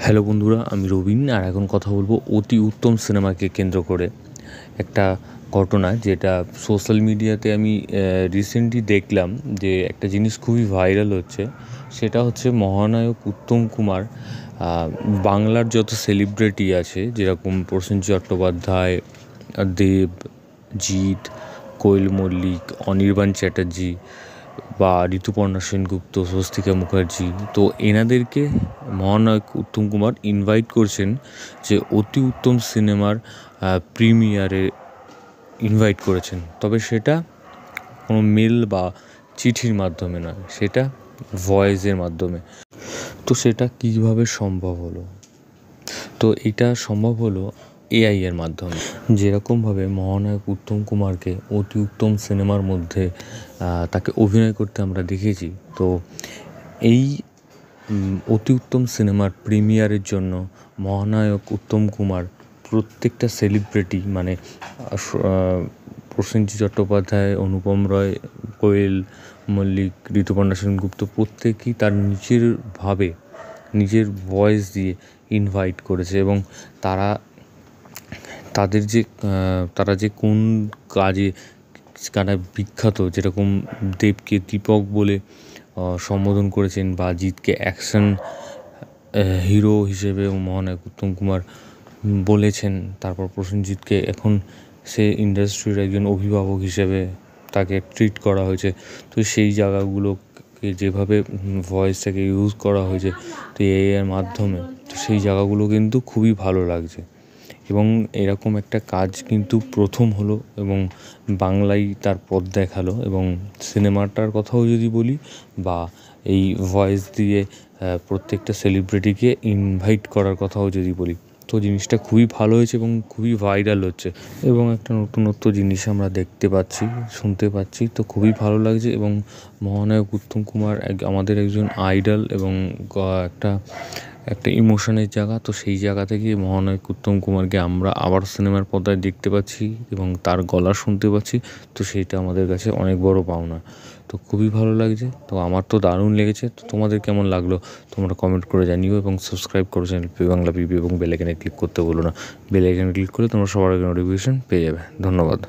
Hello বন্ধুরা, আমি রবিন। আর এখন কথা বলবো অতি উত্তম সিনেমাকে কেন্দ্র করে একটা ঘটনা, যেটা সোশ্যাল মিডিয়াতে আমি রিসেন্টলি দেখলাম যে একটা জিনিস খুবই ভাইরাল হচ্ছে। সেটা হচ্ছে মহানায়ক উত্তম কুমার বাংলার যত সেলিব্রিটি আছে, যেরকম প্রসেনজিৎ চট্টোপাধ্যায়, দেব, জিৎ, কোয়েল মল্লিক, অনির্বাণ চ্যাটার্জি বা ঋতুপর্ণা সেনগুপ্ত, স্বস্তিকা মুখার্জি, তো এনাদেরকে মহানায়ক উত্তম কুমার ইনভাইট করছেন যে অতি উত্তম সিনেমার প্রিমিয়ারে ইনভাইট করেছেন। তবে সেটা কোনো মেল বা চিঠির মাধ্যমে নয়, সেটা ভয়েসের মাধ্যমে। তো সেটা কীভাবে সম্ভব হলো? তো এটা সম্ভব হলো এআই এর মাধ্যমে। যেরকমভাবে মহানায়ক উত্তম কুমারকে অতি উত্তম সিনেমার মধ্যে তাকে অভিনয় করতে আমরা দেখেছি, তো এই অতি উত্তম সিনেমার প্রিমিয়ারের জন্য মহানায়ক উত্তম কুমার প্রত্যেকটা সেলিব্রিটি, মানে প্রসেনজিৎ চট্টোপাধ্যায়, অনুপম রয়, কোয়েল মল্লিক, ঋতুপর্ণা সেনগুপ্ত, প্রত্যেকেই তার নিজের ভয়েস দিয়ে ইনভাইট করেছে। এবং তারা যে কোন কাজে বিখ্যাত, যেরকম দেবকে দীপক বলে সম্বোধন করেছেন, বা জিৎকে অ্যাকশন হিরো হিসেবে মহানায়ক উত্তম কুমার বলেছেন। তারপর প্রসেনজিৎকে এখন সে ইন্ডাস্ট্রির একজন অভিভাবক হিসেবে তাকে ট্রিট করা হয়েছে। তো সেই জায়গাগুলোকে যেভাবে ভয়েসটাকে ইউজ করা হয়েছে, তো এর মাধ্যমে, তো সেই জায়গাগুলো কিন্তু খুবই ভালো লাগছে। এবং এরকম একটা কাজ কিন্তু প্রথম হলো এবং বাংলায় তার পথ দেখালো। এবং সিনেমাটার কথাও যদি বলি, বা এই ভয়েস দিয়ে প্রত্যেকটা সেলিব্রিটিকে ইনভাইট করার কথাও যদি বলি, তো জিনিসটা খুবই ভালো হয়েছে এবং খুবই ভাইরাল হচ্ছে। এবং একটা নতুনত্ব জিনিস আমরা দেখতে পাচ্ছি, শুনতে পাচ্ছি, তো খুবই ভালো লাগছে। এবং মহানায়ক উত্তম কুমার আমাদের একজন আইডল এবং একটা ইমোশনের জায়গা। তো সেই জায়গা থেকে মহানায়ক উত্তম কুমারকে আমরা আবার সিনেমার পর্দায় দেখতে পাচ্ছি এবং তার গলা শুনতে পাচ্ছি। তো সেইটা আমাদের কাছে অনেক বড় পাওনা। তো খুবই ভালো লাগছে। তো আমার তো দারুণ লেগেছে। তো তোমাদের কেমন লাগলো তোমরা কমেন্ট করে জানিও, এবং সাবস্ক্রাইব করো চ্যানেল বাংলা পিপি, এবং বেল আইকনে ক্লিক করতে বলো না। বেল আইকনে ক্লিক করলে তোমরা সবার আগে নোটিফিকেশন পেয়ে যাবে। ধন্যবাদ।